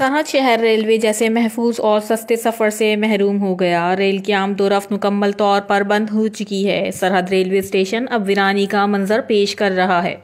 सरहद शहर रेलवे जैसे महफूज और सस्ते सफर से महरूम हो गया। रेल की आमदोरफ्त मुकम्मल तौर पर बंद हो चुकी है। सरहद रेलवे स्टेशन अब वीरानी का मंजर पेश कर रहा है।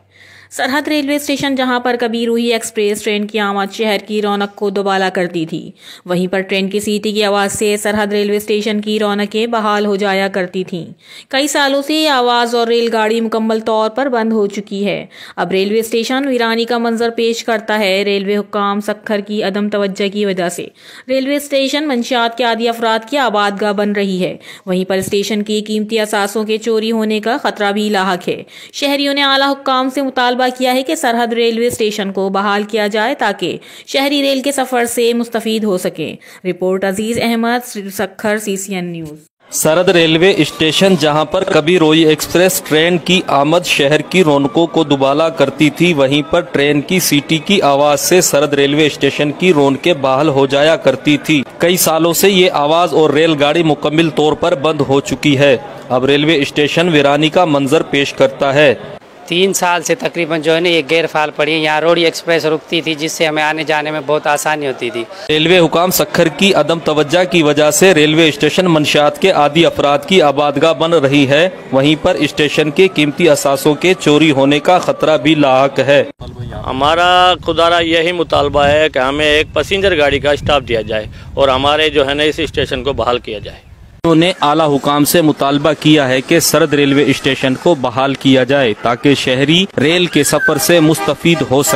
सरहद रेलवे स्टेशन जहां पर कभी रूही एक्सप्रेस ट्रेन की आमद शहर की रौनक को दोबाला करती थी, वहीं पर ट्रेन की सीटी की आवाज़ से सरहद रेलवे स्टेशन की रौनकें बहाल हो जाया करती थीं। कई सालों से ये आवाज़ और रेलगाड़ी मुकम्मल तौर पर बंद हो चुकी है। अब रेलवे स्टेशन वीरानी का मंजर पेश करता है। रेलवे हुक्काम सखर की अदम तवज्जो की वजह से रेलवे स्टेशन मंशियात के आदी अफराद की आबादगाह बन रही है। वहीं पर स्टेशन की कीमती असासों के चोरी होने का खतरा भी लाहक है। शहरियों ने आला हुक्काम से मुतालबा किया है कि सरहद रेलवे स्टेशन को बहाल किया जाए ताकि शहरी रेल के सफर से मुस्तफीद हो सके। रिपोर्ट अजीज अहमद, सखर, CCN न्यूज। सरहद रेलवे स्टेशन जहां पर कभी रोई एक्सप्रेस ट्रेन की आमद शहर की रौनकों को दुबाला करती थी, वहीं पर ट्रेन की सीटी की आवाज से सरहद रेलवे स्टेशन की रौनकें बहाल हो जाया करती थी। कई सालों से ये आवाज और रेलगाड़ी मुकम्मल तौर पर बंद हो चुकी है। अब रेलवे स्टेशन वीरानी का मंजर पेश करता है। 3 साल से तकरीबन जो है ना ये गैर फाल पड़ी है। यहाँ रोड़ी एक्सप्रेस रुकती थी जिससे हमें आने जाने में बहुत आसानी होती थी। रेलवे हुकाम सखर की अदम तवज्जो की वजह से रेलवे स्टेशन मंशियात के आदी अफराद की आबादगाह बन रही है। वहीं पर स्टेशन के कीमती असासों के चोरी होने का खतरा भी लाहक है। हमारा खुदारा यही मुतालबा है कि हमें एक पैसेंजर गाड़ी का स्टाफ दिया जाए और हमारे जो है ना इस स्टेशन को बहाल किया जाए। उन्होंने आला हुकाम से मुतालबा किया है कि सरहद रेलवे स्टेशन को बहाल किया जाए ताकि शहरी रेल के सफर से मुस्तफीद हो सके।